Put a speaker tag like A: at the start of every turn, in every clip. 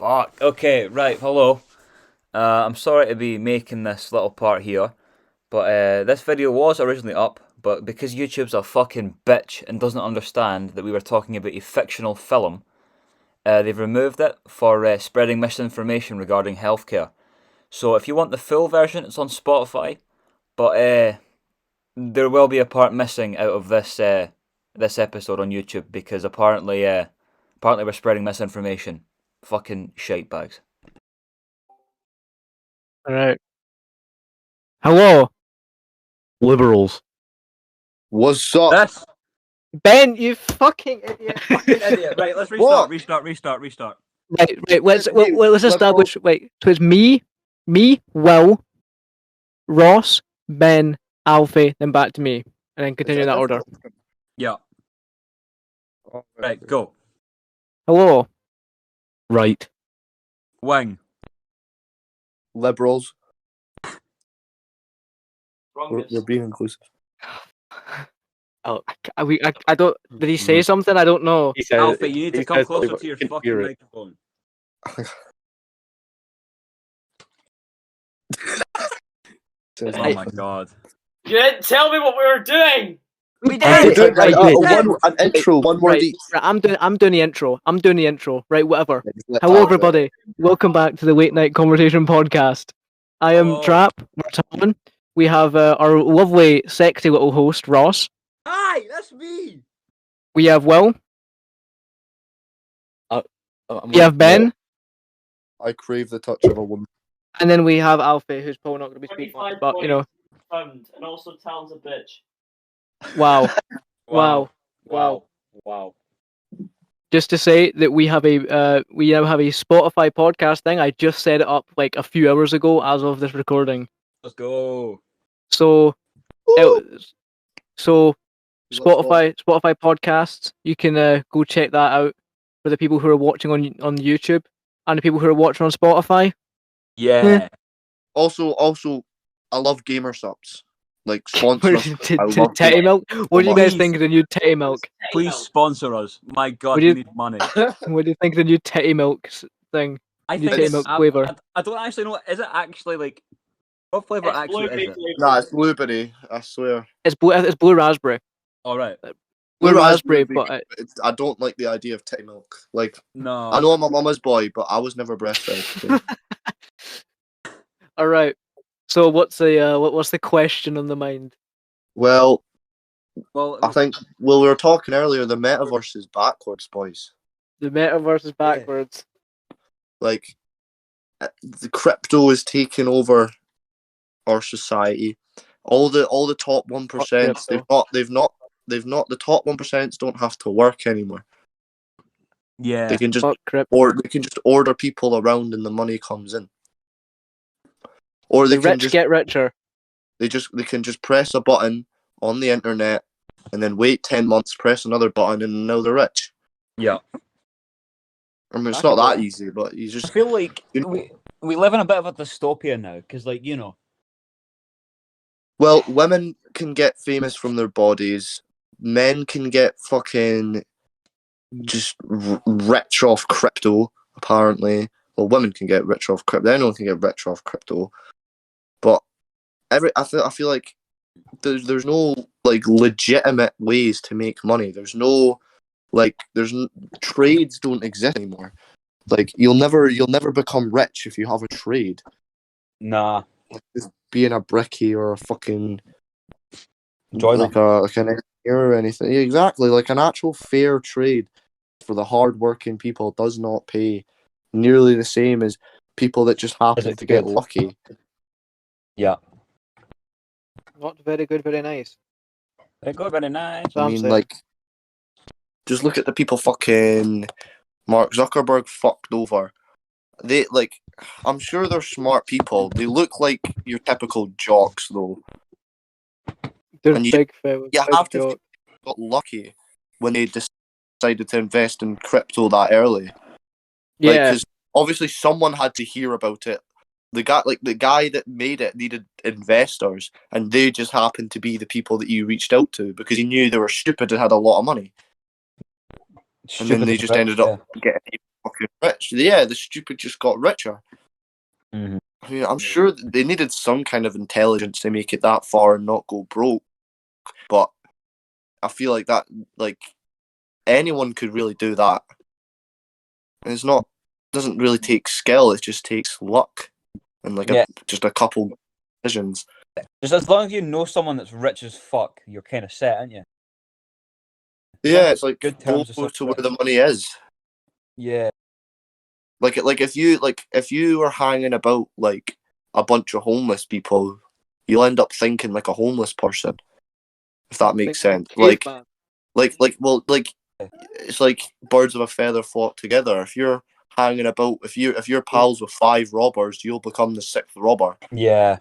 A: Fuck. Okay, right, hello. I'm sorry to be making this little part here, but this video was originally up, but because YouTube's a fucking bitch and doesn't understand that we were talking about a fictional film, they've removed it for spreading misinformation regarding healthcare. So if you want the full version, it's on Spotify, but there will be a part missing out of this episode on YouTube because apparently we're spreading misinformation. Fucking shite bags.
B: Alright. Hello, liberals.
C: What's up?
A: This
B: Ben, you fucking idiot.
A: fucking idiot. Right, let's
C: What?
A: restart.
B: Right, let's establish. Wait, so it's me, Will, Ross, Ben, Alfie, then back to me, and then continue that order.
A: Yeah. Right, go.
B: Hello.
D: Right.
A: Wing.
C: Liberals. We're being inclusive.
B: Oh, I don't. Did he say something? I don't know.
D: He said,
A: Alfie, you need to
D: he
A: come
D: says
A: closer
D: something,
A: to your
D: but you can
A: fucking
D: hear it.
A: microphone. Oh my god.
E: You didn't tell me what we were doing!
A: We
B: Hey,
A: did!
B: right,
C: An intro, one word
B: Right,
C: each.
B: I'm doing the intro. Right, whatever. Hello, everybody. Welcome back to the Late Night Conversation Podcast. I am
A: Hello.
B: Trap. We're Tom. We have our lovely, sexy little host, Ross.
A: Hi, that's me!
B: We have Will. We have Ben.
C: I crave the touch of a woman.
B: And then we have Alfie, who's probably not going to be speaking much, but, you know,
E: Found, and also Talon's a bitch.
B: wow.
A: Wow.
B: Just to say that we now have a Spotify podcast thing. I just set it up like a few hours ago as of this recording.
A: Let's go.
B: So Spotify podcasts, you can go check that out for the people who are watching on YouTube and the people who are watching on Spotify.
A: Yeah.
C: Also, I love gamer subs. Like sponsor us. I love
B: Titty milk. What do you guys
A: Please.
B: think of the new titty milk?
A: Please sponsor us. My god,
B: Would
A: we
B: you-
A: need money.
B: What do you think of the new titty milk thing?
A: I
B: New
A: think
B: titty
A: it's
B: milk flavor.
A: I don't actually know. Is it actually like what flavor
E: It's
A: actually
E: blueberry
A: is it?
E: flavoured.
C: Nah, it's blueberry. I swear.
B: It's blue raspberry.
A: All right.
B: Blue raspberry,
C: but
B: but
C: I don't like the idea of titty milk. Like,
A: No.
C: I know I'm a mama's boy, but I was never breastfed. So.
B: all right. So what's the question on the mind?
C: Well,
A: Well,
C: I think we were talking earlier. The metaverse is backwards, boys.
B: The metaverse is backwards.
C: Like, the crypto is taking over our society. All the top 1%. The top 1% don't have to work anymore.
A: yeah.
C: They can just
B: Fuck crypto.
C: or they can just order people around and the money comes in. Or they
B: The
C: can
B: rich
C: just
B: get richer.
C: they can just press a button on the internet and then wait 10 months, press another button, and now they're rich.
A: Yeah.
C: I mean, it's not that easy, but you
A: I
C: just
A: feel like
C: You know-
A: we live in a bit of a dystopia now, because like
C: well, women can get famous from their bodies. Men can get fucking just rich off crypto. Apparently, well, women can get rich off crypto. Anyone can get rich off crypto. But I feel like there's no like legitimate ways to make money. There's no trades don't exist anymore. Like you'll never become rich if you have a trade.
A: nah.
C: Just being a brickie or a fucking
A: Joiner.
C: like an engineer or anything. Yeah, exactly, like an actual fair trade for the hard-working people does not pay nearly the same as people that just happen
A: it
C: to get
A: good?
C: lucky.
A: Yeah.
B: Not very good, very nice.
A: Very good, very nice.
B: So
C: I
B: I'm
C: mean,
B: saying.
C: like, just look at the people fucking Mark Zuckerberg fucked over. They like, I'm sure they're smart people. They look like your typical jocks, though.
B: They're
C: and you-
B: big fat.
C: You have to think they got lucky when they decided to invest in crypto that early.
B: Yeah.
C: Because obviously someone had to hear about it. The guy that made it needed investors, and they just happened to be the people that you reached out to because he knew they were stupid and had a lot of money. And then they just ended up getting fucking rich. Yeah, the stupid just got richer.
A: Mhm.
C: I mean, I'm sure that they needed some kind of intelligence to make it that far and not go broke. But I feel like that, like anyone could really do that. And it's not doesn't really take skill. It just takes luck and like just a couple decisions.
A: Just as long as you know someone that's rich as fuck, you're kind of set, aren't you?
C: Yeah, it's like
A: Good
C: go
A: terms of
C: to where
A: success.
C: the money is.
A: Yeah.
C: Like if you were hanging about like a bunch of homeless people, you'll end up thinking like a homeless person. If that makes sense. Like it's like birds of a feather flock together. If you're hanging about, if you're pals with 5 robbers, you'll become the 6th robber.
A: Yeah.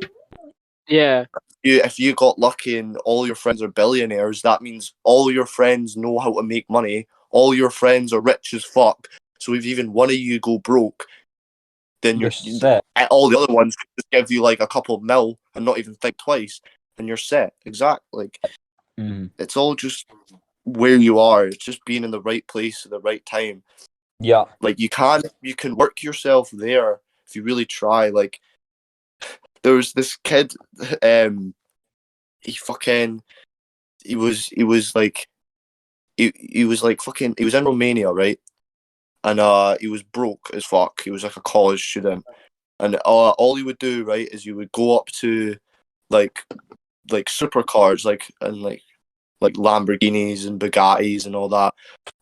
B: Yeah.
C: If you got lucky and all your friends are billionaires, that means all your friends know how to make money. All your friends are rich as fuck. So if even one of you go broke, then
A: You're set.
C: all the other ones can just give you like a couple of mil and not even think twice, and you're set. Exactly. Like it's all just where you are. It's just being in the right place at the right time.
A: Yeah.
C: Like you can work yourself there if you really try. Like there was this kid, he was like fucking, he was in Romania, right? And he was broke as fuck. He was like a college student, and all he would do, right, is you would go up to like supercars, like Lamborghinis and Bugattis and all that,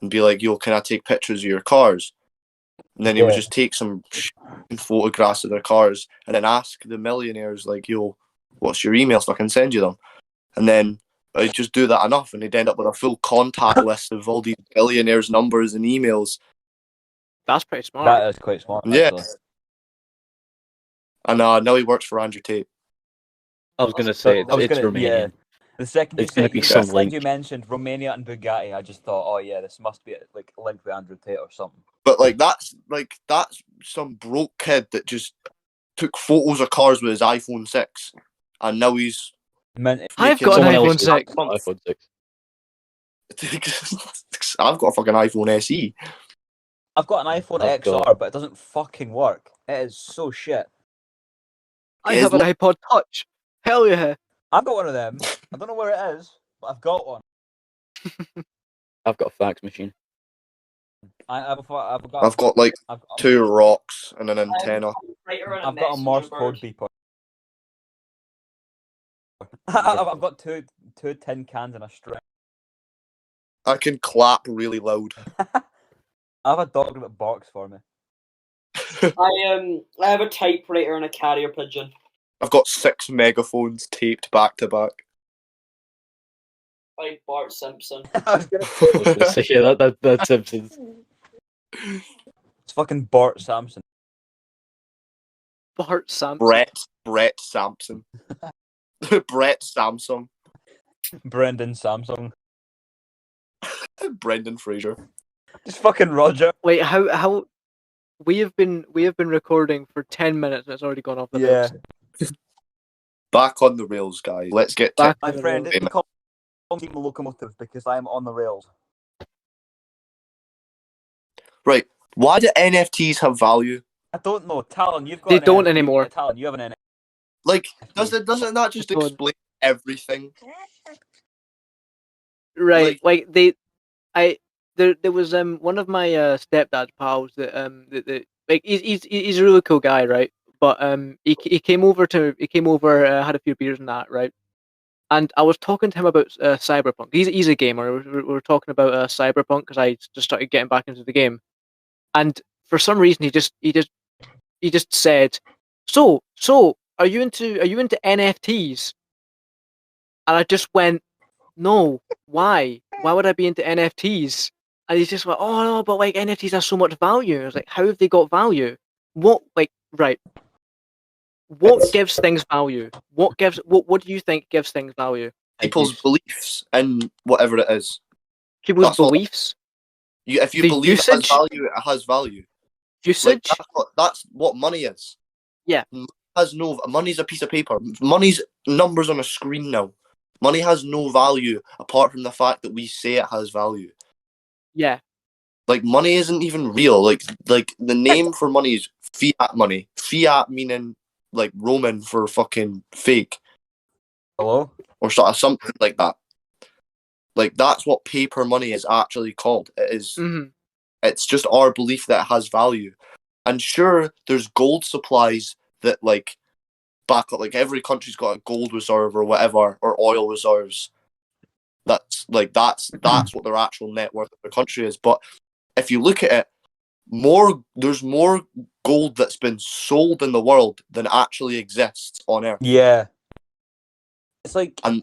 C: and be like, "Yo, can I take pictures of your cars?" And then he would just take some photographs of their cars, and then ask the millionaires, like, "Yo, what's your email so I can send you them?" And then I'd just do that enough, and he'd end up with a full contact list of all these billionaires' numbers and emails.
B: That's pretty smart.
A: That is quite smart.
C: Yeah.
A: Actually.
C: And now he works for Andrew Tate.
D: I was gonna say it's Romanian.
A: Yeah. The second
D: There's gonna be
A: the
D: some
A: second
D: link.
A: you mentioned Romania and Bugatti, I just thought, oh yeah, this must be like linked with Andrew Tate or something.
C: But that's some broke kid that just took photos of cars with his iPhone 6, and now he's.
B: I've got an iPhone 6.
D: iPhone
C: 6. I've got a fucking iPhone SE.
A: I've got an iPhone
D: I've
A: XR,
D: got-
A: but it doesn't fucking work. It is so shit.
B: I have an iPod Touch. Hell yeah.
A: I've got one of them. I don't know where it is, but I've got one.
D: I've got a fax machine.
A: I've
C: got like
A: I've got
C: 2 rocks and an antenna.
A: I've got a Morse code beeper. I've got two tin cans and a string.
C: I can clap really loud.
A: I have a dog that barks for me.
E: I have a typewriter and a carrier pigeon.
C: I've got 6 megaphones taped back to back.
E: Like Bart Simpson.
D: I was gonna say, yeah, that's Simpsons.
A: It's fucking Bart Sampson.
B: Bart Sampson.
C: Brett Sampson. Brett Samsung.
A: Brendan Samsung.
C: Brendan Fraser.
A: Just fucking Roger.
B: Wait, how we have been recording for 10 minutes and it's already gone off the rails.
C: Back on the rails, guys. Let's get
B: Back
C: to
B: on
A: My
B: the
A: friend,
B: rails.
A: it's called Team Locomotive because I'm on the rails.
C: right. Why do NFTs have value?
A: I don't know. Talon, you've got
B: They
A: an
B: don't
A: NFT.
B: anymore.
A: Talon, you have an NFT.
C: Like, doesn't that just
B: Go on.
C: explain everything?
B: Right, there was one of my stepdad's pals that like he's a really cool guy, right? But he came over had a few beers and that, right? And I was talking to him about Cyberpunk. He's a gamer. We were talking about Cyberpunk because I just started getting back into the game, and for some reason he just said, "So are you into NFTs?" And I just went, "No, why? Why would I be into NFTs?" And he's just like, "Oh no, but like NFTs have so much value." I was like, "How have they got value? What What gives things value? What do you think gives things value?"
C: People's beliefs in whatever it is.
B: People's
C: That's all.
B: beliefs,
C: If you
B: The
C: believe
B: usage?
C: it has value, it has value. Like,
B: usage.
C: that's what money is.
B: Yeah.
C: Money's a piece of paper. Money's numbers on a screen now. Money has no value apart from the fact that we say it has value.
B: Yeah.
C: Like money isn't even real. Like the name for money is fiat money. Fiat meaning like Roman for fucking fake
A: Hello?
C: or sort of something like that. Like that's what paper money is actually called. It is.
B: Mhm.
C: It's just our belief that it has value. And sure, there's gold supplies that like back up. Like every country's got a gold reserve or whatever, or oil reserves. That's what their actual net worth of the country is. But if you look at it, there's more gold that's been sold in the world than actually exists on Earth.
A: Yeah. It's like
C: And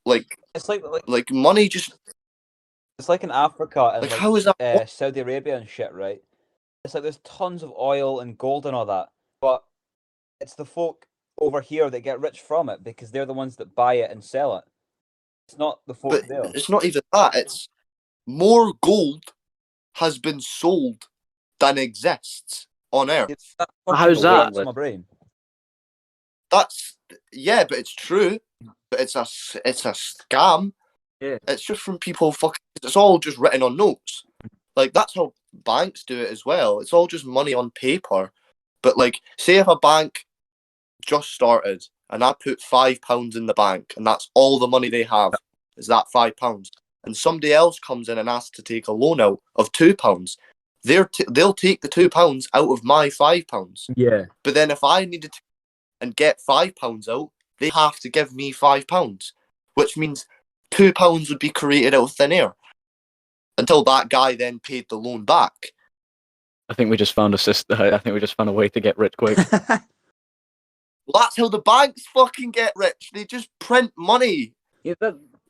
C: like
A: it's like
C: money just
A: it's like in Africa and
C: like
A: like
C: how is that?
A: Saudi Arabia and shit, right? It's like there's tons of oil and gold and all that, but it's the folk over here that get rich from it because they're the ones that buy it and sell it. It's not the folk
C: But
A: there.
C: it's not even that. It's more gold has been sold than exists on Earth.
A: That
B: How's
A: fucking
B: that?
A: works in my brain.
C: That's yeah, but it's true. But it's a scam.
A: Yeah.
C: It's just from people fucking. It's all just written on notes. Like that's how banks do it as well. It's all just money on paper. But like, say if a bank just started and I put £5 in the bank and that's all the money they have is that £5, and somebody else comes in and asks to take a loan out of £2, they'll take the £2 out of my £5.
A: Yeah.
C: But then if I needed to and get £5 out, they have to give me £5, which means £2 would be created out of thin air until that guy then paid the loan back.
D: I think we just found a system. I think we just found a way to get rich quick.
C: Well, that's how the banks fucking get rich. They just print money.
A: Yeah,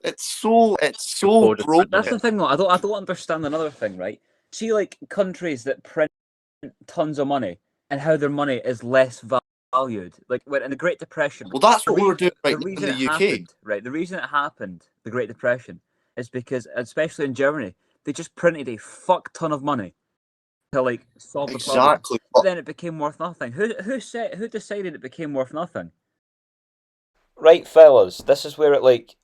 C: It's so
D: Afford it.
C: broken.
A: that's the thing though. I don't understand another thing, right? See, like countries that print tons of money and how their money is less valued. Like when in the Great Depression.
C: Well, that's
A: the
C: what we were
A: reason-
C: doing right
A: the
C: now in
A: reason
C: the
A: it
C: UK.
A: happened, right? The reason it happened, the Great Depression, is because, especially in Germany, they just printed a fuck ton of money to like solve the problem.
C: Exactly.
A: But then it became worth nothing. Who decided it became worth nothing? Right, fellas, this is where it like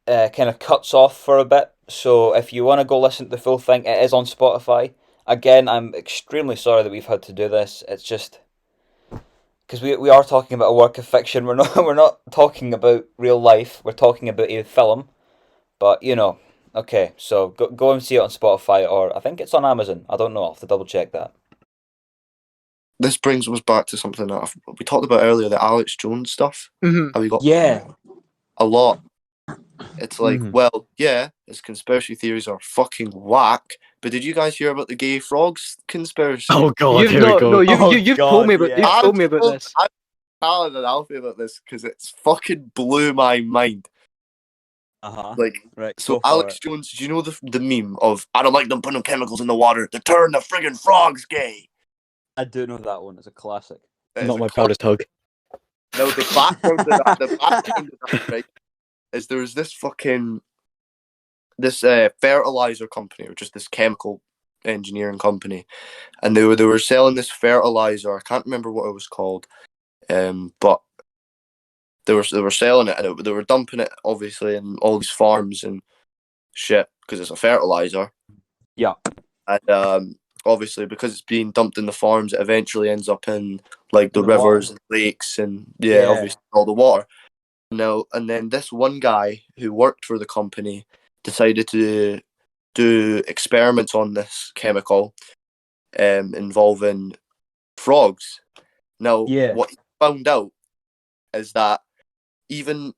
A: kind of cuts off for a bit. So if you want to go listen to the full thing, it is on Spotify. Again, I'm extremely sorry that we've had to do this. It's just because we are talking about a work of fiction. We're not talking about real life. We're talking about a film. But you know, okay. So go and see it on Spotify, or I think it's on Amazon. I don't know. I'll have to double check that.
C: This brings us back to something that we talked about earlier, the Alex Jones stuff.
B: Mhm.
C: Have we got
A: Yeah.
C: a lot? It's like,
A: Mhm.
C: well, yeah, his conspiracy theories are fucking whack. But did you guys hear about the gay frogs conspiracy?
D: Oh god,
B: You've
D: here we go.
B: you've told me about
A: yeah.
B: you've told me about this.
C: I'm telling Alfie about this because it's fucking blew my mind. Like,
A: Right.
C: so
A: go for
C: Alex
A: it.
C: Jones, do you know the meme of I don't like them putting chemicals in the water to turn the friggin' frogs gay?
A: I do know that one. It's a classic.
C: It is
D: Not
C: a
D: my proudest hug.
C: No, the background of that, right, is there was this fertilizer company or just this chemical engineering company, and they were selling this fertilizer. I can't remember what it was called, but they were selling it and they were dumping it obviously in all these farms and shit because it's a fertilizer.
A: Yeah.
C: And obviously because it's being dumped in the farms, it eventually ends up in like the
A: In the
C: rivers
A: water.
C: and lakes and
A: Yeah.
C: obviously all the water. Now and then this one guy who worked for the company decided to do experiments on this chemical involving frogs. Now
A: Yeah.
C: what he found out is that even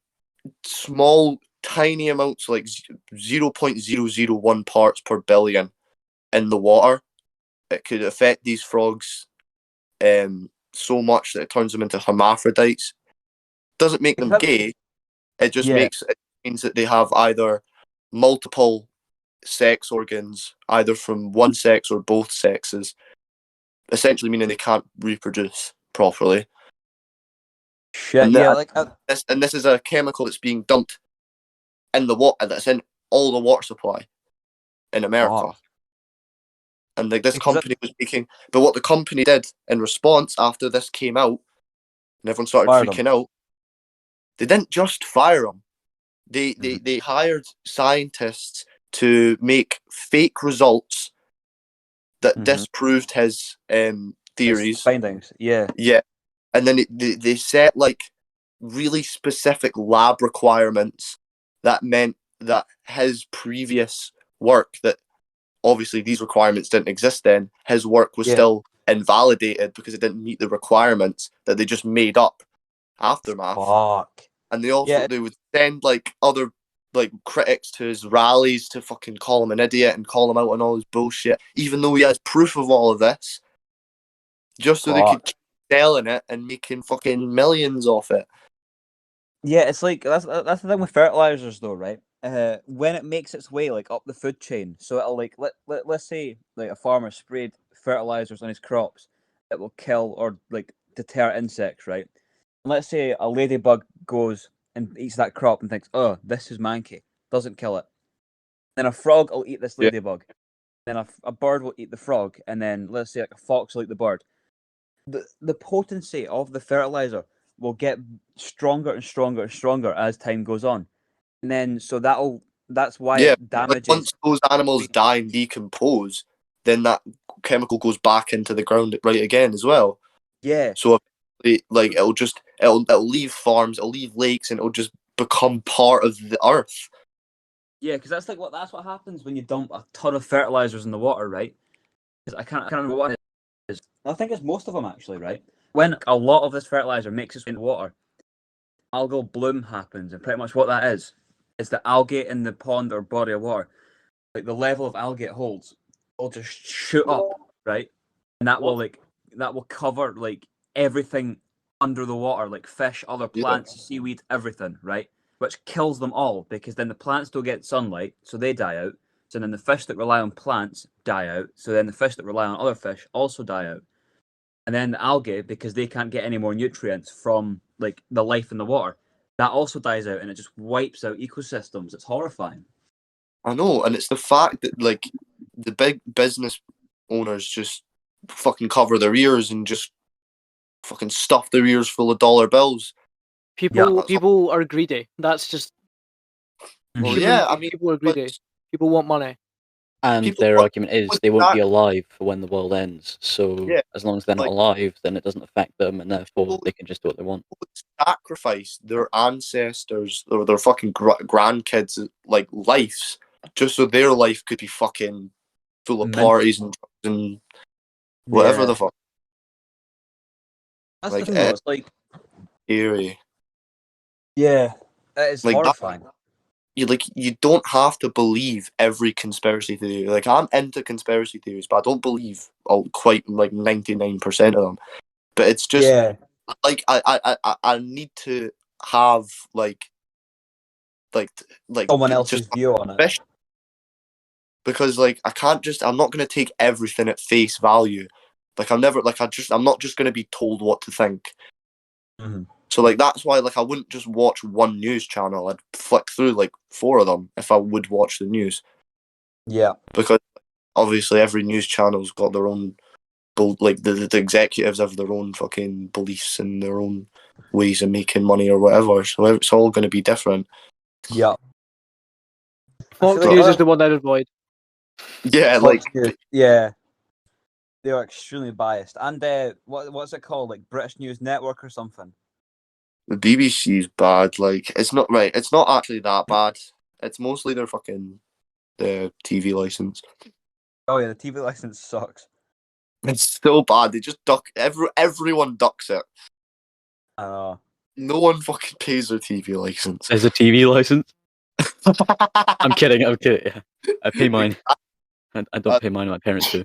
C: small tiny amounts like 0.001 parts per billion in the water, it could affect these frogs so much that it turns them into hermaphrodites. Doesn't make them gay. It just means that they have either multiple sex organs, either from one sex or both sexes, essentially meaning they can't reproduce properly.
A: Shit.
C: And
A: Yeah.
C: this is a chemical that's being dumped in the water, that's in all the water supply in America.
A: Fuck.
C: And like this
A: Because
C: company was making, but what the company did in response after this came out and everyone started
A: Fired
C: freaking out, they didn't just fire them. They hired scientists to make fake results that
A: Mhm.
C: disproved his theories.
A: Findings. Yeah.
C: Yeah, and then they set like really specific lab requirements that meant that his previous work, that obviously these requirements didn't exist then, his work was
A: Yeah.
C: still invalidated because it didn't meet the requirements that they just made up aftermath.
A: Fuck.
C: And they also
A: Yeah.
C: they would send like other like critics to his rallies to fucking call him an idiot and call him out on all his bullshit, even though he has proof of all of this, just so they could keep selling it and making fucking millions off it.
A: Yeah, it's like that's the thing with fertilizers, though, right? When it makes its way like up the food chain, so it'll like let's say like a farmer sprayed fertilizers on his crops, it will kill or like deter insects, right? And let's say a ladybug goes and eats that crop and thinks, "Oh, this is manky," doesn't kill it. Then a frog will eat this
C: Yeah.
A: ladybug. Then a bird will eat the frog, and then let's say like a fox will eat the bird. The potency of the fertilizer will get stronger and stronger and stronger as time goes on, and then so that's why
C: Yeah,
A: it
C: like
A: damages.
C: once those animals die and decompose, then that chemical goes back into the ground right again as well.
A: Yeah,
C: So like it'll leave farms, it'll leave lakes, and it'll just become part of the earth.
A: yeah, because that's what happens when you dump a ton of fertilizers in the water, right? Because I can't remember what it is. I think it's most of them actually, right? When a lot of this fertilizer makes its way into water, algal bloom happens, and pretty much what that is the algae in the pond or body of water, like the level of algae it holds, will just shoot up, right? And that will cover like everything under the water, like fish, other plants, seaweed, everything, right? Which kills them all because then the plants don't get sunlight, so they die out. So then the fish that rely on plants die out. So then the fish that rely on other fish also die out. And then the algae, because they can't get any more nutrients from like the life in the water, that also dies out, and it just wipes out ecosystems. It's horrifying.
C: I know, and it's the fact that like the big business owners just fucking cover their ears and just fucking stuff their ears full of dollar bills.
B: People are greedy. That's just
C: Well,
B: human.
C: yeah, I mean,
B: People are greedy. People want money.
D: And
C: People
D: their
C: want-
D: argument is
C: with
D: they won't be
C: that-
D: alive for when the world ends. So
C: Yeah,
D: as long as they're not
C: like-
D: alive, then it doesn't affect them, and therefore
C: People-
D: they can just do what they want.
C: sacrifice their ancestors or their fucking grandkids' like lives just so their life could be fucking full of
A: Mental.
C: parties and drugs and whatever
A: Yeah.
C: the fuck.
A: That's
C: like,
A: the thing, though. It's like,
C: Eerie.
A: yeah, it is
C: Like that-
A: horrifying.
C: You don't have to believe every conspiracy theory. Like I'm into conspiracy theories, but I don't believe quite like 99% of them. But it's just
A: Yeah.
C: like I need to have like
A: Someone else's
C: just
A: view on it.
C: fish, because like I'm not gonna take everything at face value. Like I'm not just gonna be told what to think.
A: Mhm.
C: So like that's why like I wouldn't just watch one news channel. I'd flick through like 4 of them if I would watch the news,
A: Yeah.
C: because obviously every news channel's got their own like the executives have their own fucking beliefs and their own ways of making money or whatever. So it's all going to be different.
A: Yeah.
B: Fox
A: feel like-
B: News is the one I'd avoid.
C: Yeah,
A: Fox
C: like
A: News, yeah. They are extremely biased. And what's it called? Like British News Network or something?
C: the BBC's bad. Like it's not right. It's not actually that bad. It's mostly their fucking the TV license.
A: Oh yeah, the TV license sucks.
C: It's so bad. They just duck. Everyone ducks it.
A: I know.
C: No one fucking pays their TV license.
D: There's a TV license. I'm kidding. Yeah. I pay mine. I don't pay mine. My parents do.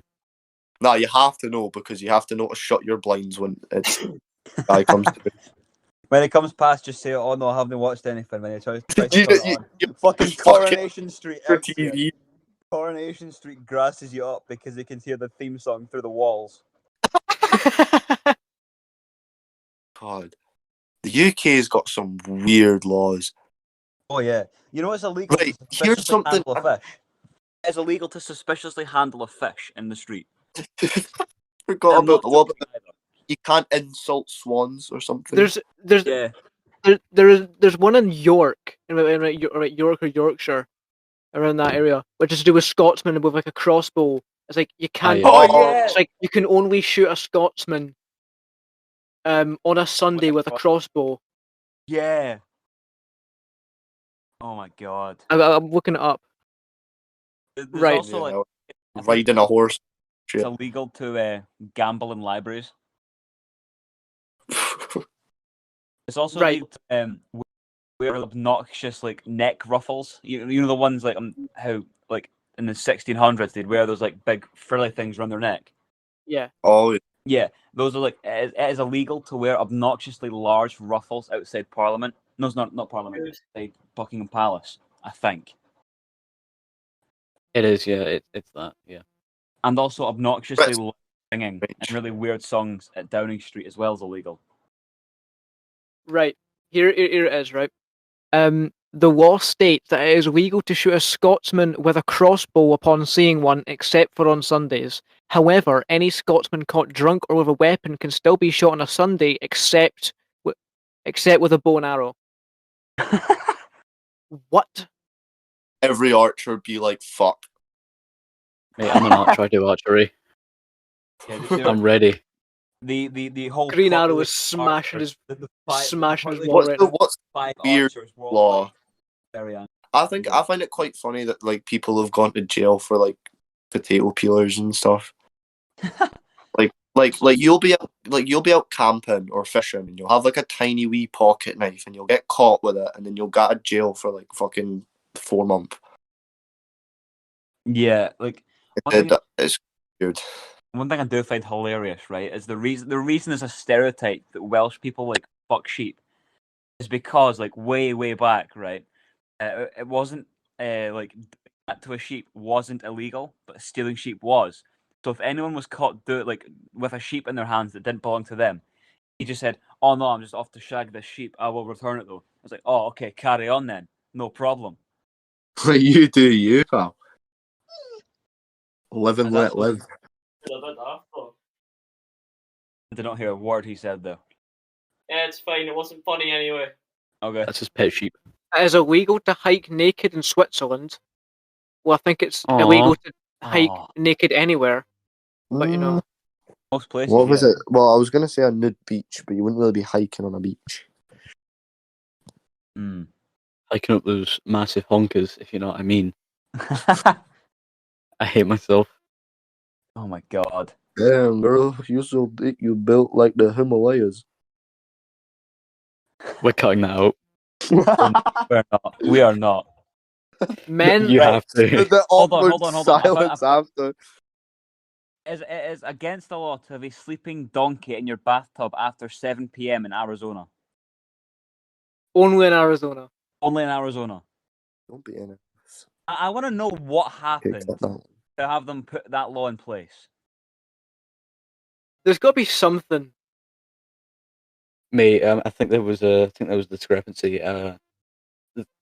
C: Nah, you have to know, because you have to know to shut your blinds when it's guy comes to it.
A: When it comes past, just say, "Oh no, I haven't watched anything." When you try to turn it on.
C: You
A: Fucking
C: fucking
A: Coronation Street
C: your
A: outs you.
C: TV.
A: Coronation Street grasses you up because they can hear the theme song through the walls.
C: God, the UK's got some weird laws.
A: Oh yeah, you know it's illegal
C: Right,
A: to
C: here's
A: suspiciously
C: something-
A: handle a fish. It's illegal to suspiciously handle a fish in the street.
C: Forgot
A: I'm not
C: about what
A: joking either.
C: you can't insult swans or something.
B: There's
A: Yeah.
B: there's one in York, in York or Yorkshire, around that area, which is to do with Scotsmen with like a crossbow It's like you can't.
D: yeah.
E: Oh yeah.
B: It's like you can only shoot a Scotsman on a Sunday with a crossbow.
A: Yeah. Oh my god.
B: I'm looking it up.
A: There's
B: Right.
A: also like I think
C: riding a horse.
A: it's illegal to gamble in libraries. It's also
B: Right.
A: illegal to wear obnoxious like neck ruffles. You know the ones like how like in the 1600s they'd wear those like big frilly things around their neck.
B: Yeah.
C: Oh,
A: Yeah, those are like it is illegal to wear obnoxiously large ruffles outside Parliament. No, it's not Parliament. Outside Buckingham Palace, I think.
D: It is, yeah. It's that, yeah.
A: And also obnoxiously
C: Right.
A: loud singing and really weird songs at Downing Street as well is illegal.
B: Right. Here it is, right? The law states that it is illegal to shoot a Scotsman with a crossbow upon seeing one, except for on Sundays. However, any Scotsman caught drunk or with a weapon can still be shot on a Sunday, except with a bow and arrow. What?
C: every archer be like, fuck.
D: Mate, I'm an archer. I do archery.
A: Yeah,
D: I'm ready.
A: the whole
B: Green Arrow
A: population
B: is smashing
A: archers,
B: his
A: the five-
B: smashing his
A: the
B: wall
C: What's
B: right
C: the
B: now.
C: what's
A: five
C: weird
A: archers
C: law?
A: worldwide. Very angry.
C: I find it quite funny that like people have gone to jail for like potato peelers and stuff. like you'll be out camping or fishing and you'll have like a tiny wee pocket knife and you'll get caught with it and then you'll go to jail for like fucking 4 months.
A: Yeah, like one
C: It's weird.
A: thing I do find hilarious, right, is the reason there's a stereotype that Welsh people like fuck sheep is because like way back, right, it wasn't like doing that to a sheep wasn't illegal, but stealing sheep was. So if anyone was caught with a sheep in their hands that didn't belong to them, he just said, "Oh no, I'm just off to shag this sheep. I will return it though." I was like, "Oh, okay, carry on then, no problem."
C: You do you, pal. Live and
A: And
C: let
A: that's what-
C: live.
A: I did not hear a word he said though.
E: Yeah, it's fine. It wasn't funny anyway.
A: Okay.
D: That's his pet sheep.
B: It is illegal to hike naked in Switzerland. Well, I think it's
D: Aw.
B: illegal to hike
A: Aw.
B: naked anywhere. But you know,
A: Most places.
C: What was
A: yeah.
C: it? Well, I was gonna say a nude beach, but you wouldn't really be hiking on a beach.
A: Mm.
D: Hiking up those massive honkers, if you know what I mean. I hate myself.
A: Oh my god.
C: Damn, girl, you so big, you built like the Himalayas.
D: We're cutting that out.
A: We're not. We are not.
B: men.
D: You
A: Right.
D: have to.
C: The
A: Hold on,
C: awkward
A: hold on, hold on. I
C: silence
A: found-
C: after.
A: It is against the law to have a sleeping donkey in your bathtub after 7 p.m. in Arizona.
B: Only in Arizona.
A: Only in Arizona.
C: Don't be in it.
A: I want to know what
C: Okay,
A: happened
C: cut that.
A: to have them put that law in place.
B: There's got to be something.
D: Mate, I think there was a discrepancy.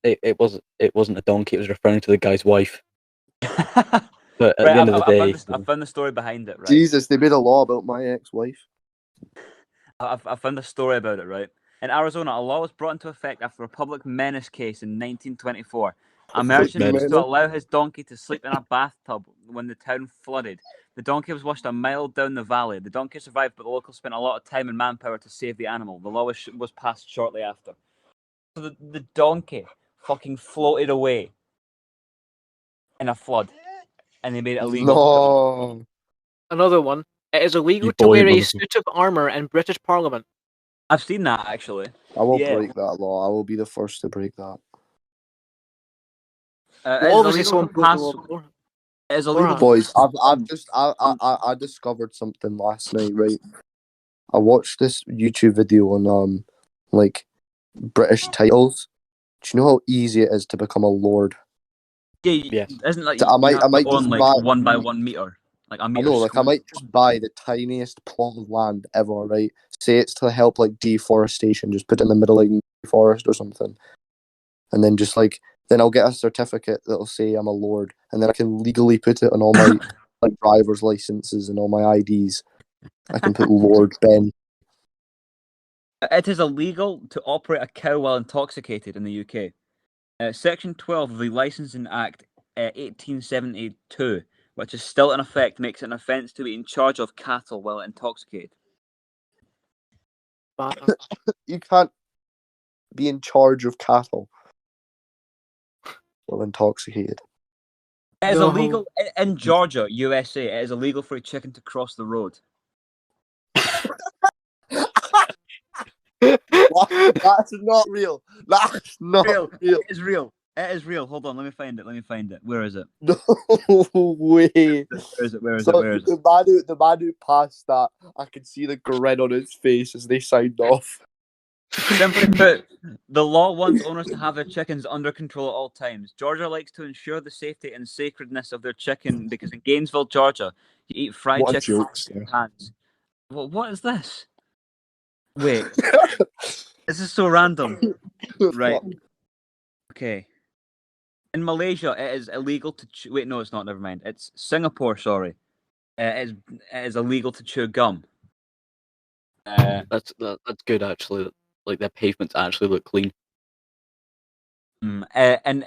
D: It wasn't a donkey. It was referring to the guy's wife. But at the end of the day,
A: I found the story behind it, right?
C: Jesus, they made a law about my ex-wife.
A: I found a story about it, right? In Arizona, a law was brought into effect after a public menace case in 1924. A merchant was to
C: menace?
A: allow his donkey to sleep in a bathtub when the town flooded. The donkey was washed a mile down the valley. The donkey survived, but the locals spent a lot of time and manpower to save the animal. The law was passed shortly after. So the donkey fucking floated away in a flood, and they made it illegal.
C: No.
B: Another one. It is illegal
D: You
B: to
D: boy,
B: wear a
D: motherfucker.
B: suit of armor in British Parliament.
A: I've seen that actually.
C: I will
A: Yeah.
C: break that law. I will be the first to break that.
B: Well, obviously, someone broke the law before.
A: It is illegal.
C: Boys, I discovered something last night, right? I watched this YouTube video on like British titles. Do you know how easy it is to become a lord?
A: Yeah,
D: Yes.
A: isn't like
C: So I might
A: to
C: just
A: own like
C: buy
A: 1 by 1 meter, like a
C: I
A: meter.
C: know, like I
A: square.
C: might just buy the tiniest plot of land ever, right? Say it's to help like deforestation, just put it in the middle of like forest or something. And then just like then I'll get a certificate that'll say I'm a lord, and then I can legally put it on all my like driver's licenses and all my IDs. I can put Lord Ben.
A: It is illegal to operate a cow while intoxicated in the UK. Section 12 of the Licensing Act 1872 which is still in effect, makes it an offence to be in charge of cattle while intoxicated.
C: You can't be in charge of cattle while intoxicated.
A: It is
B: No.
A: illegal in Georgia, USA. It is illegal for a chicken to cross the road.
C: That's not real. That's not real.
A: It is real. It is real. Hold on, let me find it. Where is it?
C: No way.
A: Where is it?
C: The man who passed that, I could see the grin on his face as they signed off.
A: Simply put, the law wants owners to have their chickens under control at all times. Georgia likes to ensure the safety and sacredness of their chicken because in Gainesville, Georgia, you eat fried
C: What a
A: chicken
C: joke,
A: with your hands. Well, what is this? Wait, this is so random. Right. Okay. In Malaysia, it is illegal to wait. No, it's not. Never mind. It's Singapore. Sorry. It is illegal to chew gum.
D: That's good actually. Like their pavements actually look clean.
A: And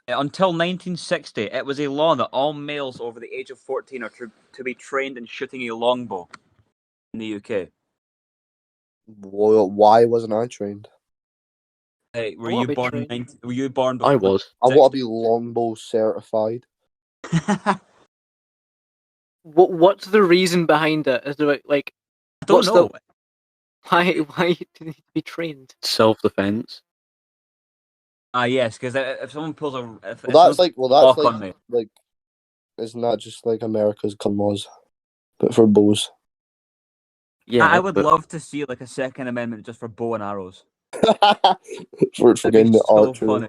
A: until 1960, it was a law that all males over the age of 14 are to be trained in shooting a longbow in the UK.
C: Well, why wasn't I trained?
A: Hey, were
B: I wanna
A: you
B: be
A: born
B: trained.
A: Were you born?
D: I was.
C: I want to be longbow certified.
B: What's the reason behind it? Is there like
A: I don't
B: what's
A: know.
B: why do you need to be trained?
D: Self-defense.
A: Yes, because if someone pulls a if
C: Well, that's
A: someone
C: like,
A: pulls a lock on me,
C: isn't that just like America's gun laws, but for bows?
D: Yeah,
A: I would
D: but
A: love to see like a Second Amendment just for bow and arrows.
C: for
A: That'd
C: getting
A: be
C: the
A: so
C: archery.
A: funny.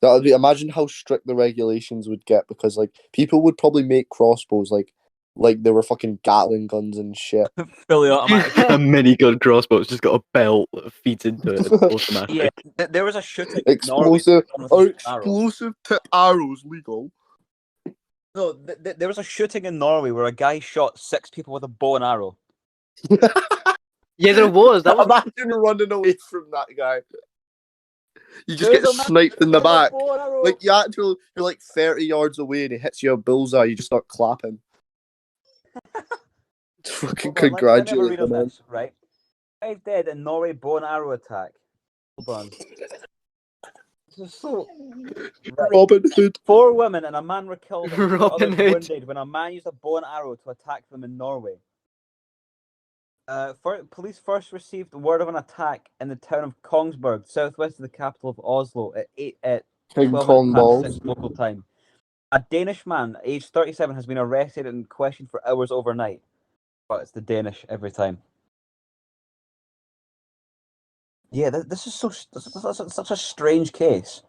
C: That would be. Imagine how strict the regulations would get because like people would probably make crossbows like they were fucking Gatling guns and shit.
A: Fully automatic.
D: a minigun crossbow. It's just got a belt that feeds into it. It's automatic.
A: Yeah, there was a shooting in Norway.
C: Explosive
A: with a
C: or
A: bow and arrow.
C: explosive tip arrows legal.
A: No, there was a shooting in Norway where a guy shot 6 people with a bow and arrow.
B: Yeah, there was. That was
C: Imagine running away from that guy. You just get sniped in the back. Like you're like 30 yards away and he hits you a bullseye, you just start clapping. Fucking congratulate
A: Let me
C: the man.
A: this, right? 5 dead in Norway bow and arrow attack. Hold on. This is so right.
C: Robin Hood.
A: 4 women and a man were killed and 4
B: Robin
A: others
B: Hood.
A: wounded when a man used a bow and arrow to attack them in Norway. Police first received word of an attack in the town of Kongsberg, southwest of the capital of Oslo, at
C: King
A: 12
C: Kong
A: minutes
C: balls.
A: past 6 local time. A Danish man, aged 37, has been arrested and questioned for hours overnight. But it's the Danish every time. Yeah, this is such a strange case.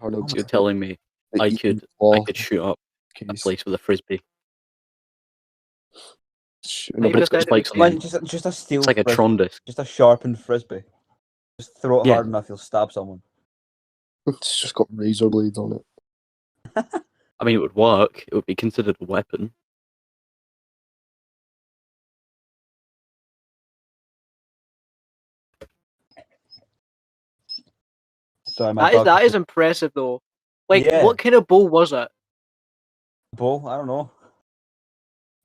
D: You're telling me I could shoot up a place with a frisbee? No, but it's got spikes on it.
A: Just a steel.
D: It's like a
A: frisbee,
D: Tron disc.
A: just a sharpened frisbee. Just throw it
D: Yeah.
A: hard enough, you'll stab someone.
C: It's just got razor blades on it.
D: I mean, it would work. It would be considered a weapon.
A: Sorry,
B: that is impressive though. Like,
A: Yeah.
B: what kind of bow was it?
A: bow. I don't know.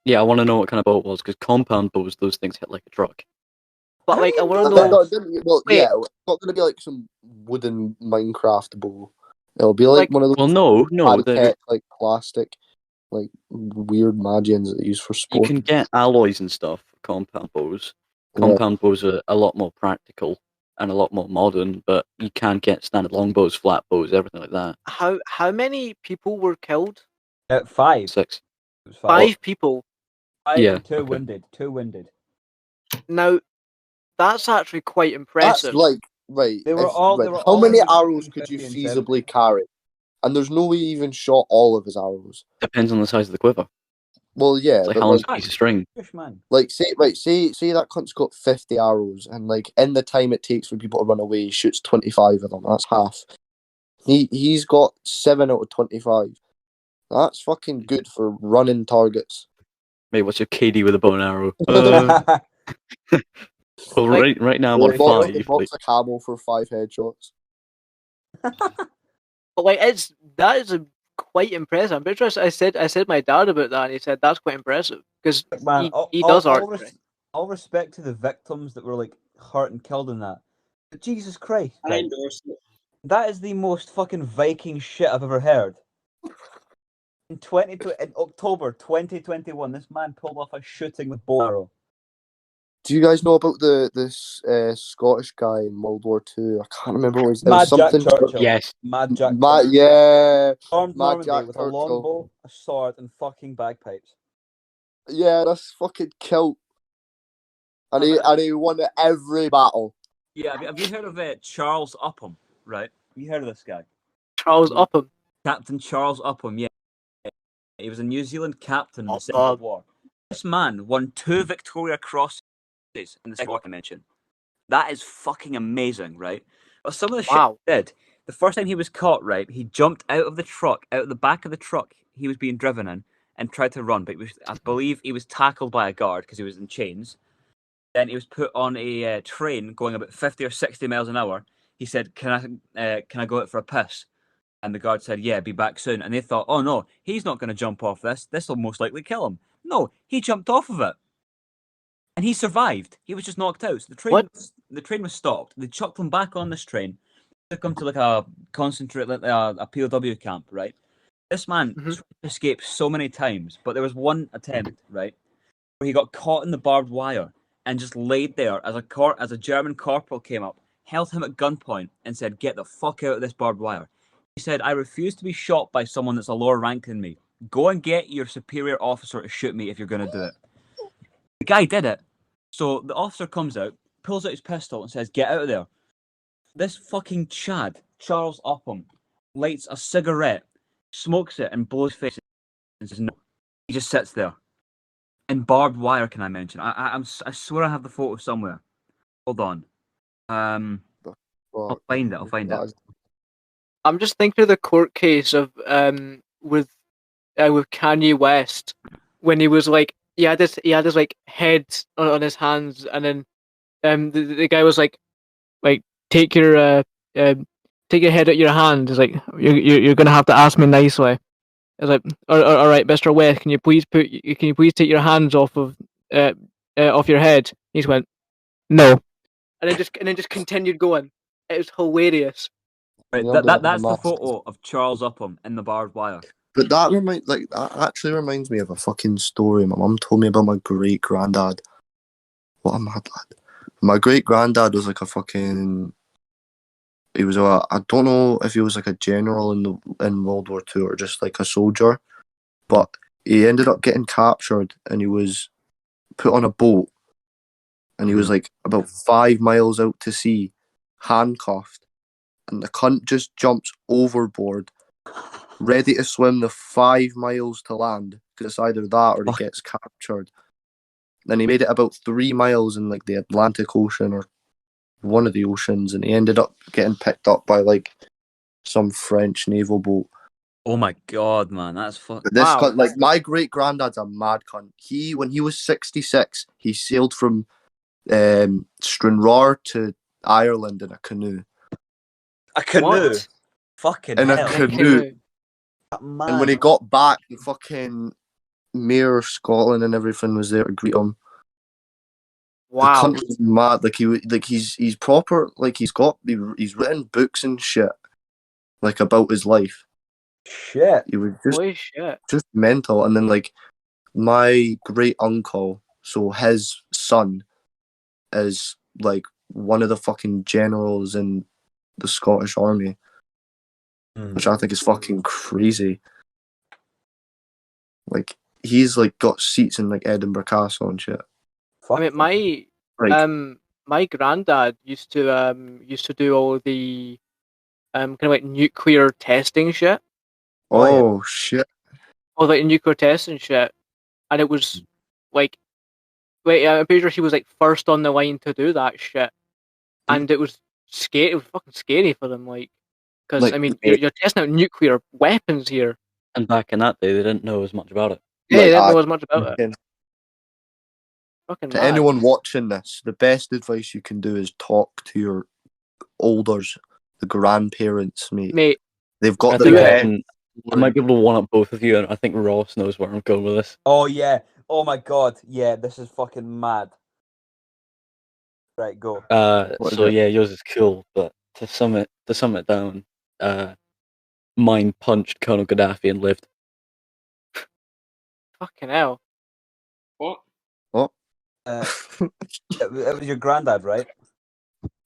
D: Yeah, I want to know what kind of bow it was, because compound bows, those things hit like a truck.
B: But like, I want to
C: No,
B: know.
C: well,
B: Wait.
C: yeah, it's not going to be like some wooden Minecraft bow. It'll be like one of those
D: Well, no,
C: high-tech, like plastic, like weird magians that they use for
D: you
C: sport.
D: can get alloys and stuff for compound bows. Compound bows are a lot more practical and a lot more modern, but you can get standard longbows, flat bows, everything like that.
B: How many people were killed?
A: 5.
D: 6.
A: It was
B: 5 people.
A: 5
D: Yeah,
A: and 2
D: okay.
A: wounded. 2 wounded.
B: Now, that's actually quite
C: That's
B: impressive.
C: like right.
A: They were
C: if-
A: all.
C: right,
A: They were
C: How
A: all
C: many
A: aged
C: arrows
A: between
C: could you
A: 50 and 70.
C: feasibly carry? And there's no way he even shot all of his arrows.
D: Depends on the size of the quiver.
C: Well, yeah,
D: It's like
C: but
D: how long's
C: like,
D: a piece of string?
A: Fish man.
C: like say that cunt's got 50 arrows, and like in the time it takes for people to run away, he shoots 25 of them. That's half. He's got 7 out of 25. That's fucking good for running targets.
D: Mate, what's your KD with a bow and arrow? Well,
B: Like-
D: right now I'm on
C: Box
D: 5.
C: a camel for 5 headshots.
B: But like, that is a quite impressive. I'm pretty sure I said my dad about that, and he said that's quite impressive because
A: Man,
B: he does
A: all
B: archery.
A: all respect to the victims that were like hurt and killed in that. But Jesus Christ,
E: I
A: right?
E: endorse it.
A: That is the most fucking Viking shit I've ever heard. In October 2021, this man pulled off a shooting with bow arrow.
C: Do you guys know about this Scottish guy in World War II? I can't remember what his name.
A: Mad Jack
C: Something.
A: Churchill.
D: Yes.
A: Mad Jack
C: Mad,
A: Churchill.
C: yeah.
A: Stormed
C: Mad
A: Normandy
C: Jack
A: with a
C: Churchill.
A: longbow, a sword, and fucking bagpipes.
C: Yeah, that's fucking killed. And he won every battle.
A: Yeah, have you heard of Charles Upham? Right? Have you heard of this guy?
B: Charles Upham.
A: Captain Charles Upham. Yeah, he was a New Zealand captain in the
B: Oh,
A: Second World War. This man won 2 Victoria Crosses in the Second War Convention. That is fucking amazing, right? But some of the shit he did. The first time he was caught, right, he jumped out of the back of the truck he was being driven in, and tried to run. But I believe he was tackled by a guard because he was in chains. Then he was put on a train going about 50 or 60 miles an hour. He said, can I go out for a piss? And the guard said, yeah, be back soon. And they thought, oh no, he's not going to jump off this. This will most likely kill him. No, he jumped off of it. And he survived. He was just knocked out. So the train was stopped. They chucked him back on this train, took him to like a a POW camp, right? This man escaped so many times, but there was one attempt, right, where he got caught in the barbed wire and just laid there as a German corporal came up, held him at gunpoint, and said, "Get the fuck out of this barbed wire." He said, "I refuse to be shot by someone that's a lower rank than me. Go and get your superior officer to shoot me if you're going to do it." The guy did it. So the officer comes out, pulls out his pistol, and says, "Get out of there." This fucking Chad, Charles Upham, lights a cigarette, smokes it, and blows his face, and says, "No." He just sits there. In barbed wire, can I mention? I swear I have the photo somewhere. Hold on. I'll find it.
B: I'm just thinking of the court case of with Kanye West when he was like he had this like head on his hands, and then the guy was like take your head out your hand. It's like you're gonna have to ask me nicely. It's like all right, Mr. West, can you please take your hands off your head? He just went no, and then just continued going. It was hilarious.
A: Right, that's the photo of Charles Upham in the barbed wire.
C: But that actually reminds me of a fucking story my mum told me about my great granddad. What a mad lad! My great granddad was like a fucking. He was I don't know if he was like a general in World War II or just like a soldier, but he ended up getting captured and he was put on a boat, and he was like about 5 miles out to sea, handcuffed, and the cunt just jumps overboard, ready to swim the 5 miles to land, because it's either that or he gets captured. Then he made it about 3 miles in like the Atlantic Ocean or one of the oceans, and he ended up getting picked up by like some French naval boat.
A: Oh my god, man, that's fucking.
C: This cunt, like my great granddad's a mad cunt. When he was 66, he sailed from Stranraer to Ireland in a canoe.
A: A canoe?
B: What?
A: Fucking
C: In
A: hell.
C: a canoe.
A: Man.
C: And when he got back, the fucking mayor of Scotland and everything was there to greet him.
B: Wow.
C: The cunt was mad. Like he's proper. Like he's written books and shit, like about his life.
A: Shit.
C: He was
B: Holy shit.
C: just mental. And then like my great uncle, so his son is like one of the fucking generals in the Scottish Army, which I think is fucking crazy. Like he's like got seats in like Edinburgh Castle and shit.
B: I mean, my granddad used to do all the kind of like nuclear testing shit.
C: Oh shit!
B: All like nuclear testing shit, and it was like, I'm pretty sure he was like first on the line to do that shit, and it was scary. It was fucking scary for them, like, because
C: Like,
B: I mean, you're testing out nuclear weapons here.
D: And back in that day, they didn't know as much about it.
B: Yeah, they didn't know as much about it. Fucking
C: To
B: mad.
C: anyone watching this, the best advice you can do is talk to your elders, the grandparents, mate.
B: Mate,
C: They've got
D: I
C: the
D: think
C: best.
D: I might be able to one up both of you, and I think Ross knows where I'm going with this.
A: Oh yeah. Oh my god. Yeah, this is fucking mad. Right, go.
C: What is
D: So
C: it?
D: yeah, yours is cool, but to sum it down, mine punched Colonel Gaddafi and lived.
B: Fucking hell.
E: What?
C: What?
A: It was your granddad, right?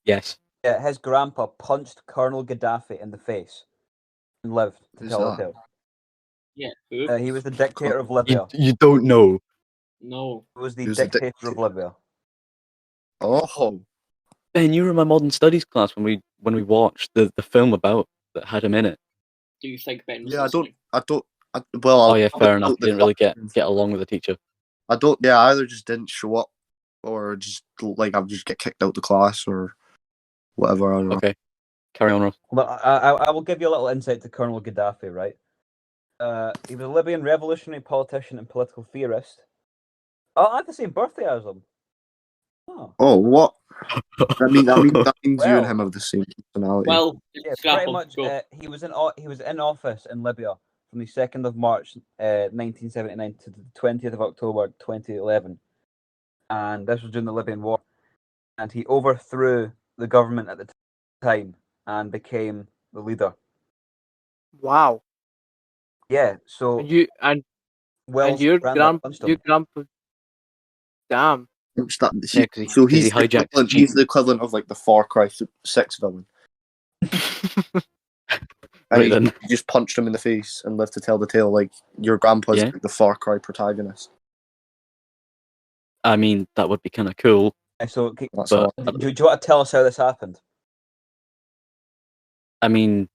D: Yes.
A: Yeah, his grandpa punched Colonel Gaddafi in the face and lived to
C: Who's
A: tell the
C: that?
A: tale.
E: Yeah. Who?
A: He was the dictator of Libya.
D: You don't know.
E: No.
A: He was the
C: He was the
A: dictator of Libya.
C: Oh,
D: Ben, you were in my modern studies class when we watched the film about that had him in it.
E: Do you think Ben was
C: yeah.
E: listening?
C: Well,
D: Oh yeah, fair enough.
C: wrote
D: You
C: the
D: didn't really get
C: questions.
D: along with the teacher.
C: I don't. Yeah, I either just didn't show up, or just like I'll just get kicked out the class or whatever. I don't know.
D: Okay, carry on, Ross.
A: But I will give you a little insight to Colonel Gaddafi, right? He was a Libyan revolutionary politician and political theorist. Oh, I had the same birthday as him. Oh.
C: Oh, what? That means you and
A: Well.
C: him have the same personality.
E: Well,
A: Yeah,
E: scrap
A: pretty
E: him.
A: much.
E: Go.
A: He was in office in Libya from the 2nd of March, 1979 to the 20th of October, 2011, and this was during the Libyan War. And he overthrew the government at the time and became the leader.
B: Wow.
A: Yeah. So
B: And you and
A: Will's
B: your
A: granddad punched him.
B: grandpa. Damn.
C: Yeah,
D: Yeah, 'cause he hijacked his
C: he's
D: Jeep.
C: the equivalent of like the Far Cry 6 villain. And
D: Right then.
C: he just punched him in the face and lived to tell the tale. Like your grandpa's
D: Yeah.
C: like the Far Cry protagonist.
D: I mean, that would be kind of cool.
A: So,
C: That's
D: But-
C: all.
A: do you want to tell us how this happened?
D: I mean,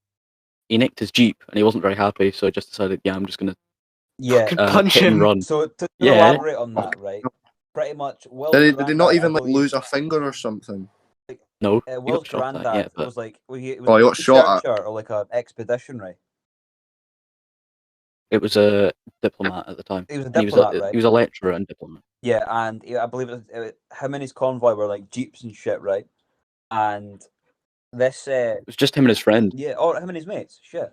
D: he nicked his Jeep and he wasn't very happy, so I just decided, yeah, I'm just gonna
A: Yeah.
B: Punch
D: hit and
B: him.
D: run.
A: So to
D: Yeah.
A: elaborate on that, right? Pretty much, Will's
C: Did they
A: granddad,
C: not
A: I
C: even like
A: believe,
C: lose a finger or something?
D: No, he
A: Will's
D: got shot at,
A: granddad
D: yeah, but
A: was like, he was
C: Oh, he
A: a
C: got shot at.
A: researcher or like an expeditionary.
D: it was a diplomat at the time.
A: He was a
D: And he
A: diplomat,
D: was
A: right?
D: he was a lecturer and diplomat.
A: Yeah, and I believe him and his convoy were like jeeps and shit, right? And this,
D: It was just him and his friend.
A: yeah, or him and his mates, shit.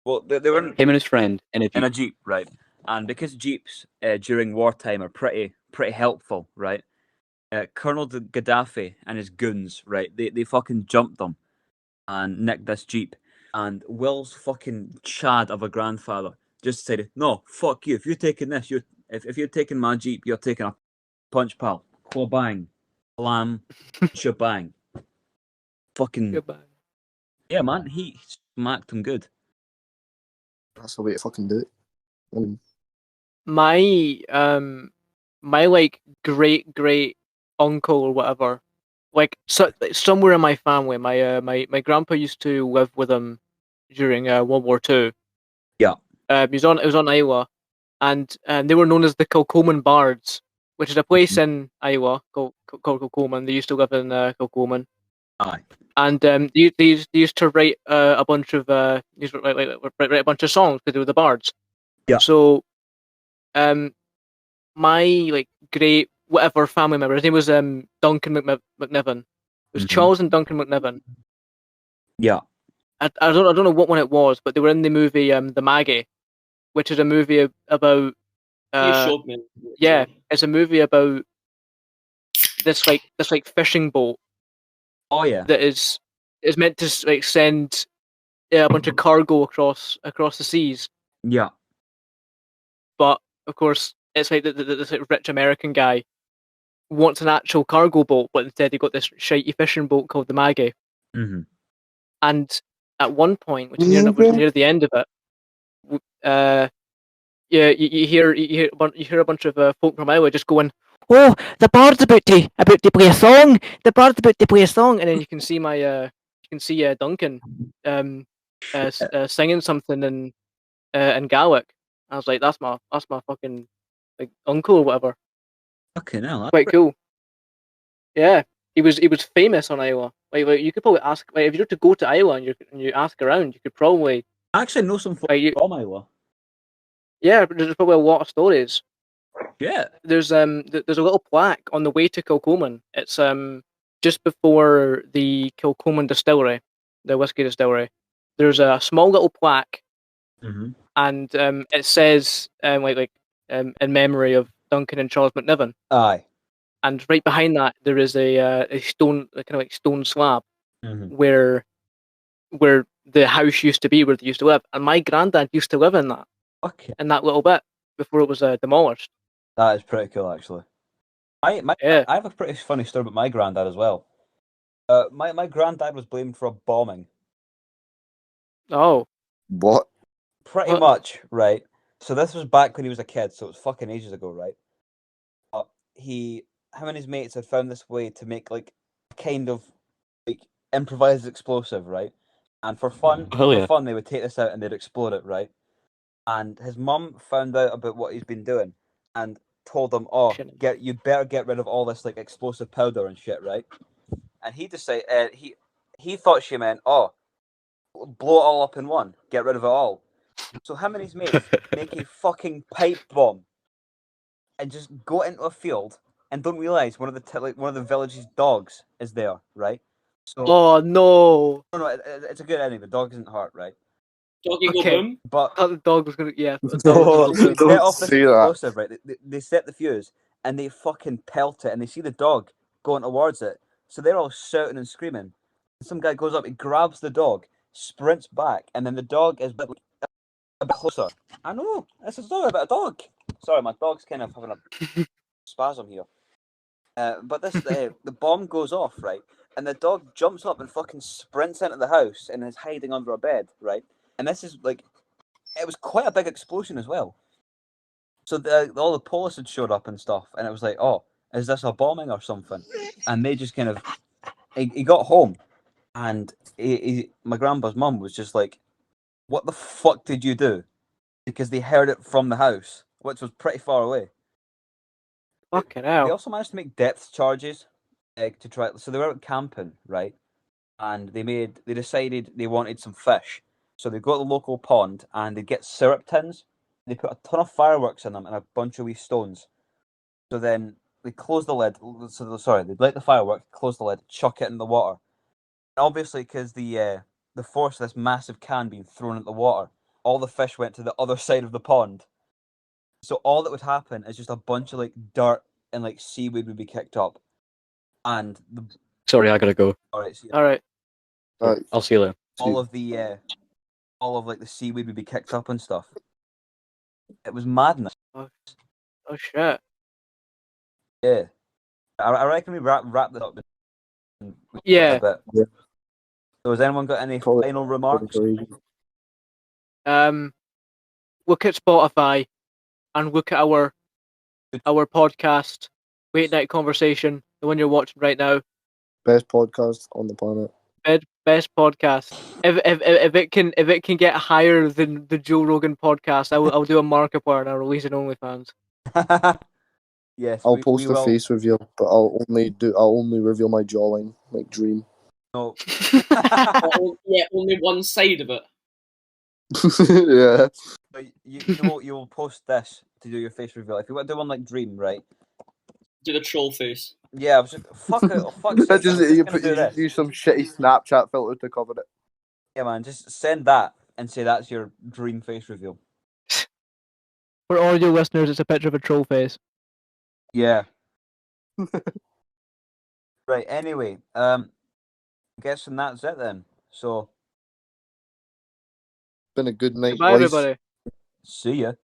A: Well, they were
D: Him and his friend in a
A: in
D: Jeep.
A: a jeep, right? And because jeeps during wartime are pretty helpful, right? Colonel Gaddafi and his goons, right? They fucking jumped them and nicked this jeep. And Will's fucking chad of a grandfather just decided, no, fuck you. If you're taking this, if you're taking my jeep, you're taking a punch, pal. Bang, blam, shebang. Fucking
B: Goodbye.
A: yeah, man. He smacked him good.
C: That's the way to fucking do it. I mean,
B: My like great uncle or whatever, like somewhere in my family, my grandpa used to live with him during World War II.
A: Yeah.
B: It was on Iowa, and they were known as the Kilcoman Bards, which is a place in Iowa called Kilcoman. They used to live in Kilcoman.
A: Aye.
B: And they used to write a bunch of write a bunch of songs because they were the bards.
A: Yeah.
B: So, my like great whatever family member, his name was Duncan McNiven. It was
A: Mhm.
B: Charles and Duncan McNiven.
A: Yeah.
B: I don't know what one it was, but they were in the movie The Maggie, which is a movie about
E: You showed me.
B: yeah, it's a movie about this fishing boat
A: Oh yeah.
B: that is meant to like send a bunch of cargo across the seas.
A: Yeah.
B: But of course, it's like this like, rich American guy wants an actual cargo boat, but instead he got this shitey fishing boat called the Maggie.
A: Mm-hmm.
B: And at one point, which is near the end of it, yeah, you hear a bunch of folk from Iowa just going, "Oh, the bard's about to play a song. The bard's about to play a song," and then you can see Duncan singing something in Gaelic. I was like, that's my fucking like uncle or whatever.
A: Okay, now that's
B: Quite cool. Yeah, he was famous on Iowa. Like you could probably ask, like if you were to go to Iowa and you ask around, you could probably
A: I actually know some folk from Iowa.
B: yeah. There's probably a lot of stories.
A: Yeah.
B: There's a little plaque on the way to Kilcoman. It's just before the Kilcoman distillery, the whiskey distillery. There's a small little plaque
A: Mm-hmm.
B: and it says in memory of Duncan and Charles McNiven.
A: Aye.
B: And right behind that there is a stone, kind of like stone slab,
A: Mm-hmm.
B: where the house used to be, where they used to live. And my granddad used to live in
A: Okay.
B: that little bit before it was demolished.
A: That is pretty cool, actually. I
B: Yeah.
A: have a pretty funny story about my granddad as well. My granddad was blamed for a bombing.
B: Oh.
C: What?
A: Pretty
B: What?
A: much, right? So this was back when he was a kid, so it was fucking ages ago, right? Him and his mates had found this way to make like kind of like improvised explosive, right? And for fun,
D: Hell yeah.
A: they would take this out and they'd explode it, right? And his mum found out about what he's been doing and told him, "Oh, you'd better get rid of all this like explosive powder and shit, right?" And he decided he thought she meant, "Oh, blow it all up in one, get rid of it all." So him and his mates make a fucking pipe bomb and just go into a field and don't realize one of the village's dogs is there, right? So
B: Oh no!
A: no, it's a good ending. The dog isn't hurt, right?
E: Doggy go
B: Okay.
E: boom.
A: But
B: I thought the dog was gonna. Yeah. The
A: no,
B: dog was gonna
A: they
B: go boom.
A: set off this
C: say that.
A: explosive, right? They set the fuse and they fucking pelt it, and they see the dog going towards it. So they're all shouting and screaming. Some guy goes up, he grabs the dog, sprints back, and then the dog is a bit closer. I know, this is a story about a dog. Sorry, my dog's kind of having a spasm here. But the bomb goes off, right? And the dog jumps up and fucking sprints into the house and is hiding under a bed, right? And this is like, it was quite a big explosion as well. So all the police had showed up and stuff, and it was like, oh, is this a bombing or something? And they just kind of, he got home, and my grandpa's mum was just like, what the fuck did you do? Because they heard it from the house, which was pretty far away.
B: Fucking
A: They
B: hell.
A: also managed to make depth charges to try. So they were out camping, right? And they decided they wanted some fish. So they go to the local pond and they get syrup tins. They put a ton of fireworks in them and a bunch of wee stones. So then they close the lid. They light the fireworks, close the lid, chuck it in the water. And obviously, because the force of this massive can being thrown into the water, all the fish went to the other side of the pond. So all that would happen is just a bunch of like dirt and like seaweed would be kicked up, and
D: Sorry, I gotta go.
A: all right, so
B: All right.
C: Right.
D: I'll see you later.
A: all of like the seaweed would be kicked up and stuff. It was madness.
B: Oh shit.
A: Yeah, I reckon we wrap this up.
B: Yeah.
A: A bit.
C: Yeah.
A: So has anyone got any
C: Call it-
A: final remarks?
B: Look at Spotify and look at our podcast, Late Night Conversation, the one you're watching right now.
C: Best podcast on the planet.
B: Best podcast. If it can get higher than the Joe Rogan podcast, I'll do a Markiplier and I'll release it on OnlyFans.
A: Yes,
C: I'll
A: we
C: post a
A: will.
C: face reveal, but I'll only reveal my jawline, like Dream.
A: No.
E: Yeah, only one side of it.
C: Yeah.
A: But you will post this to do your face reveal. If you want to do one like Dream, right?
E: Do the troll face.
A: Yeah, I was just fuck it. Oh, fuck's sake, I was just
C: you
A: gonna do
C: you
A: this.
C: use some shitty Snapchat filter to cover it.
A: Yeah, man, just send that and say that's your dream face reveal.
B: For audio listeners, it's a picture of a troll face.
A: Yeah. Right. Anyway, guessing that's it then. So
C: Been a good night,
B: Goodbye,
C: boys.
B: everybody.
A: see ya.